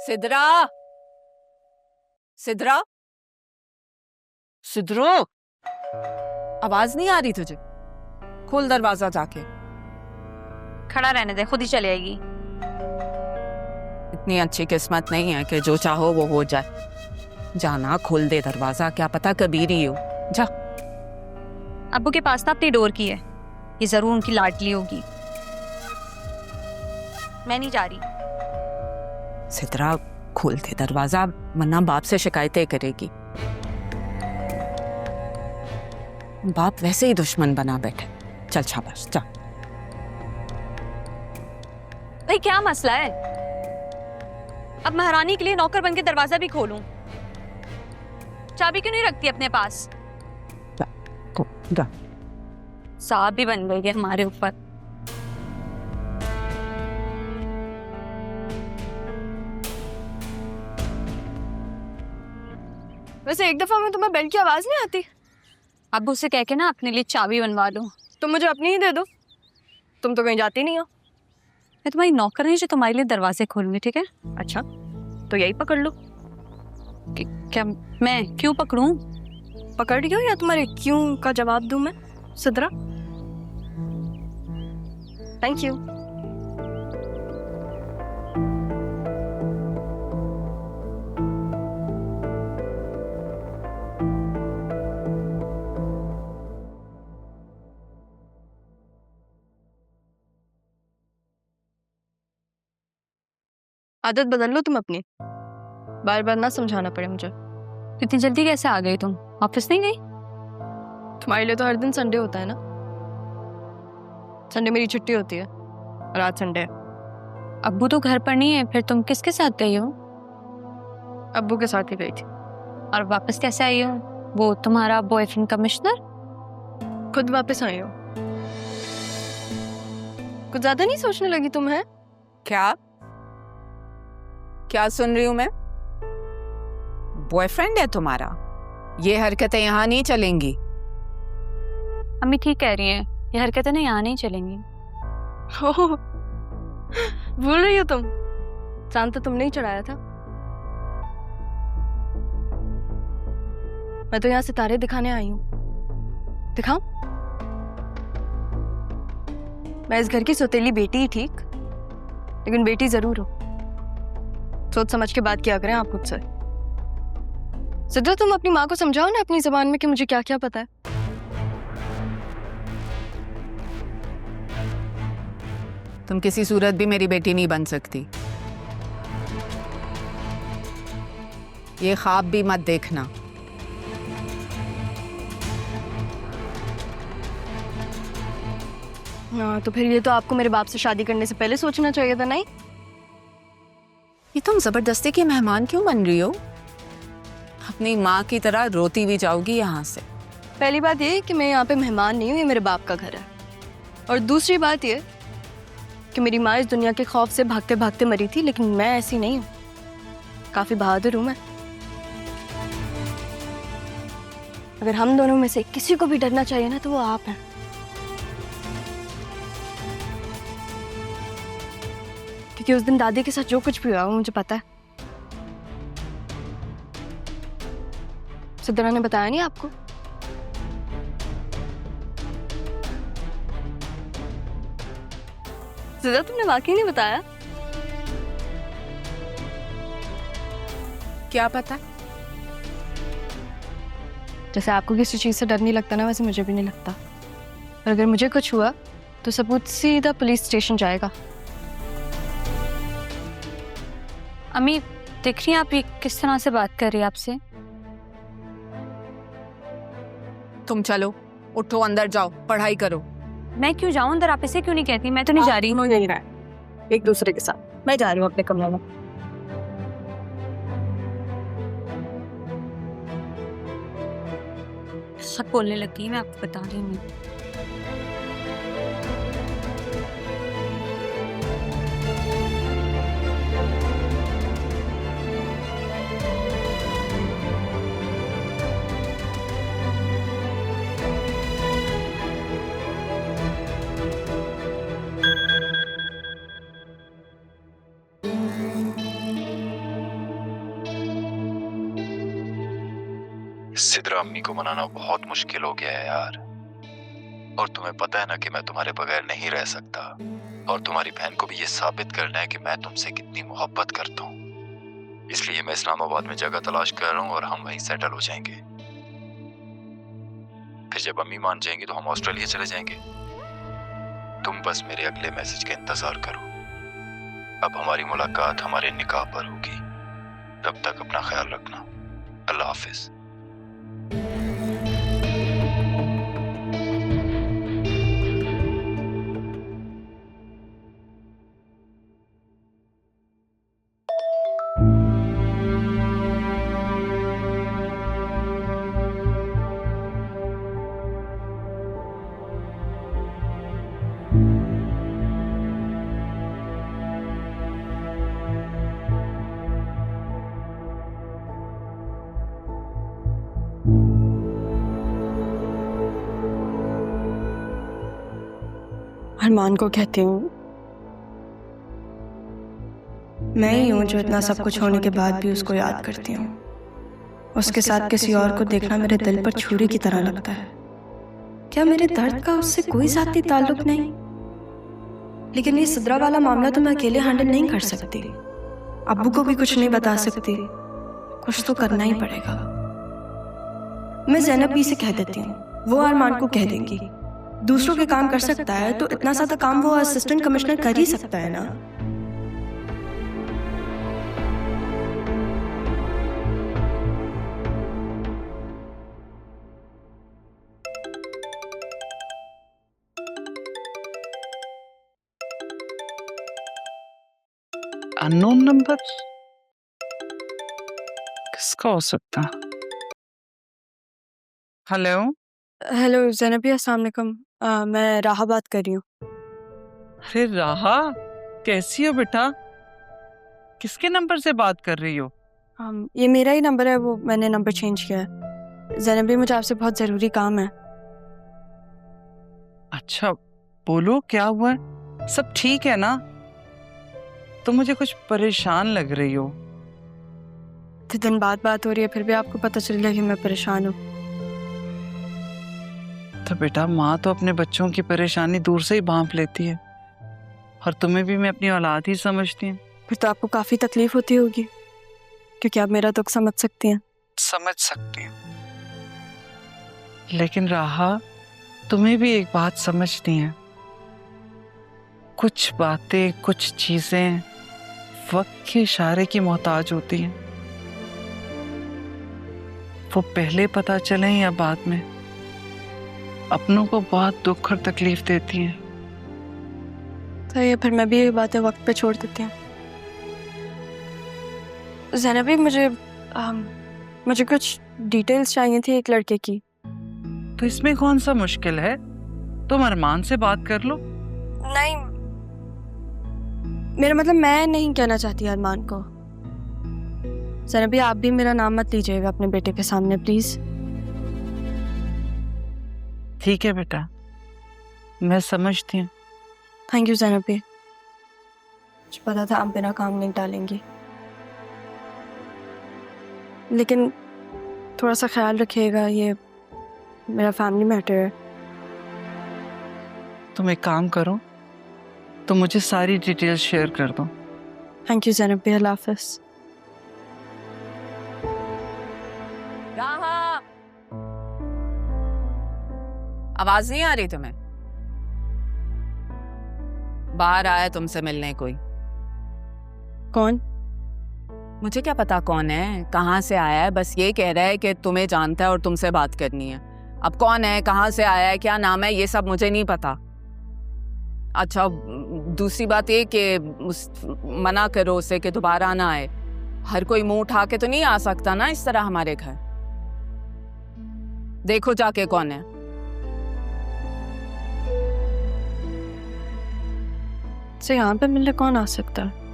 सिद्रा, सिद्रा, सिद्रो, आवाज नहीं आ रही तुझे? खोल दरवाजा जाके। खड़ा रहने दे, खुद ही चली आएगी। इतनी अच्छी किस्मत नहीं है कि जो चाहो वो हो जाए। जाना, खोल दे दरवाजा, क्या पता कबीर ही हो। जा। अब्बू के पास ना अपनी डोर की है, ये जरूर उनकी लाडली होगी। मैं नहीं जा रही। सिद्रा, खोल दे दरवाजा, वरना बाप से शिकायतें करेगी। बाप वैसे ही दुश्मन बना बैठे। चल शाबाश, जा। भाई क्या मसला है? अब महारानी के लिए नौकर बन के दरवाजा भी खोलूं? चाबी क्यों नहीं रखती अपने पास? जा। सांप भी बन गई है हमारे ऊपर। वैसे एक दफा में तुम्हें बेल की आवाज नहीं आती? अब्बू से कह के ना अपने लिए चाबी बनवा लो। तुम मुझे अपनी ही दे दो, तुम तो कहीं जाती नहीं हो। मैं तुम्हारी नौकर नहीं जो तुम्हारे लिए दरवाजे खोलूंगी, ठीक है? अच्छा, तो यही पकड़ लो। क्या मैं क्यों पकड़ूं? पकड़ रही हो या तुम्हारे क्यों का जवाब दूं मैं? Sidra, thank you. आदत बदल लो तुम अपनी, बार बार ना समझाना पड़े मुझे। इतनी जल्दी कैसे आ गई तुम? ऑफिस नहीं गई? तुम्हारे लिए तो हर दिन संडे होता है ना। संडे मेरी छुट्टी होती है और आज संडे है। अब्बू तो घर पर नहीं है, फिर तुम किसके साथ गई हो? अब्बू के साथ ही गई थी। और वापस कैसे आई हो? वो तुम्हारा बॉयफ्रेंड कमिश्नर? खुद वापस आई हो। कुछ ज्यादा नहीं सोचने लगी तुम? है क्या क्या सुन रही हूं मैं? बॉयफ्रेंड है तुम्हारा? ये हरकतें यहाँ नहीं चलेंगी। अम्मी ठीक कह रही हैं, ये हरकतें ना यहाँ नहीं चलेंगी। भूल रही हो तुम? चांद तो तुमने ही चढ़ाया था। मैं तो यहाँ सितारे दिखाने आई हूँ। दिखाऊं? मैं इस घर की सौतेली बेटी ही ठीक, लेकिन बेटी जरूर हो। सोच समझ के बात किया करें आप मुझसे। सिद्रा, तुम अपनी माँ को समझाओ ना अपनी जबान में कि मुझे क्या क्या पता है। तुम किसी सूरत भी मेरी बेटी नहीं बन सकती। ये ख्वाब भी मत देखना। हाँ, तो फिर ये तो आपको मेरे बाप से शादी करने से पहले सोचना चाहिए था, नहीं? ये तुम जबरदस्ती की मेहमान क्यों बन रही हो? अपनी माँ की तरह रोती भी जाओगी यहाँ से। पहली बात ये कि मैं यहाँ पे मेहमान नहीं हूँ, ये मेरे बाप का घर है। और दूसरी बात ये कि मेरी माँ इस दुनिया के खौफ से भागते भागते मरी थी, लेकिन मैं ऐसी नहीं हूँ। काफी बहादुर हूँ मैं। अगर हम दोनों में से किसी को भी डरना चाहिए ना, तो वो आप हैं। क्योंकि उस दिन दादी के साथ जो कुछ भी हुआ वो मुझे पता है। सिद्रा ने बताया नहीं आपको? सिद्रा, तुमने वाकई नहीं बताया? क्या पता? जैसे आपको किसी चीज से डर नहीं लगता ना, वैसे मुझे भी नहीं लगता। और अगर मुझे कुछ हुआ तो सबूत सीधा पुलिस स्टेशन जाएगा। अम्मी देख रही हैं आप ये किस तरह से बात कर रही है आपसे? तुम चलो, उठो, अंदर जाओ, पढ़ाई करो। मैं क्यों जाऊं अंदर? आप ऐसे क्यों नहीं कहती? मैं तो नहीं जा रही। यही रहा एक दूसरे के साथ। मैं जा रही हूँ अपने कमरे में। सब बोलने लगी, मैं आपको बता रही हूँ। सिद्रा अम्मी को मनाना बहुत मुश्किल हो गया है यार। और तुम्हें पता है ना कि मैं तुम्हारे बगैर नहीं रह सकता, और तुम्हारी बहन को भी ये साबित करना है कि मैं तुमसे कितनी मोहब्बत करता हूँ। इसलिए मैं इस्लामाबाद में जगह तलाश कर रहा हूँ और हम वहीं सेटल हो जाएंगे। फिर जब अम्मी मान जाएंगी तो हम ऑस्ट्रेलिया चले जाएंगे। तुम बस मेरे अगले मैसेज का इंतजार करो। अब हमारी मुलाकात हमारे निकाह पर होगी। तब तक अपना ख्याल रखना। अल्लाह हाफिज। अरमान को कहती हूँ मैं ही हूँ जो इतना सब कुछ होने के बाद भी उसको याद करती हूँ। उसके साथ किसी और को देखना मेरे दिल पर छुरी की तरह लगता है। क्या मेरे दर्द का उससे कोई ज़ाती ताल्लुक नहीं? लेकिन ये सिद्रा वाला मामला तो मैं अकेले हैंडल नहीं कर सकती। अब्बू को भी कुछ नहीं बता सकती। कुछ तो करना ही पड़ेगा। मैं ज़ैनब भी से कह देती हूँ, वो अरमान को कह देंगी। दूसरों के काम कर सकता है तो इतना सारा काम वो असिस्टेंट कमिश्नर कर ही सकता है ना। अननोन नंबर किसका हो सकता? हेलो हेलो ज़ैनबी, अस्सलाम वालेकुम। मैं राहा बात कर रही हूँ। अरे राहा, कैसी हो बेटा? किसके नंबर से बात कर रही हो? ये मेरा ही नंबर है, वो मैंने नंबर चेंज किया है। ज़ैनबी, मुझे आपसे बहुत ज़रूरी काम है। अच्छा बोलो, क्या हुआ है? सब ठीक है ना? तो मुझे कुछ परेशान लग रही हो। इतने दिन बाद बात हो रही है, फिर भी आपको पता चल गया कि मैं परेशान हूँ। तो बेटा, माँ तो अपने बच्चों की परेशानी दूर से ही भांप लेती है, और तुम्हें भी मैं अपनी औलाद ही समझती हूँ। फिर तो आपको काफ़ी तकलीफ होती होगी, क्योंकि आप मेरा दुख समझ सकती हैं। समझ सकती हूँ, लेकिन राहा, तुम्हें भी एक बात समझनी है। कुछ बातें, कुछ चीजें वक्त के इशारे की मोहताज होती हैं। वो पहले पता चले या बाद में, अपनों को बहुत दुख और तकलीफ देती हैं। तो ये फिर मैं भी ये बातें वक्त पे छोड़ देती हूँ। ज़ैनबी, मुझे कुछ डिटेल्स चाहिए थी एक लड़के की। तो इसमें कौन सा मुश्किल है? तुम अरमान से बात कर लो। नहीं, मेरा मतलब मैं नहीं कहना चाहती अरमान को। ज़ैनबी, आप भी मेरा नाम मत लीजिएगा अपने बेटे के सामने, प्लीज। ठीक है बेटा, मैं समझती हूँ। थैंक यू ज़ैनबी, मुझे पता था आप बिना काम नहीं डालेंगी, लेकिन थोड़ा सा ख्याल रखिएगा, ये मेरा फैमिली मैटर है। तुम एक काम करो, तुम मुझे सारी डिटेल्स शेयर कर दो। थैंक यू ज़ैनबी, अल्लाह हाफ़िज़। राहा, आवाज नहीं आ रही तुम्हें? बाहर आया तुमसे मिलने कोई? कौन? मुझे क्या पता कौन है, कहाँ से आया है, बस ये कह रहा है कि तुम्हें जानता है और तुमसे बात करनी है। अब कौन है, कहाँ से आया है, क्या नाम है, ये सब मुझे नहीं पता। अच्छा, दूसरी बात ये कि मना करो उसे कि दोबारा ना आए। हर कोई मुंह उठा के तो नहीं आ सकता ना इस तरह हमारे घर। देखो जाके कौन है। से यहाँ पे मिलने कौन आ सकता है?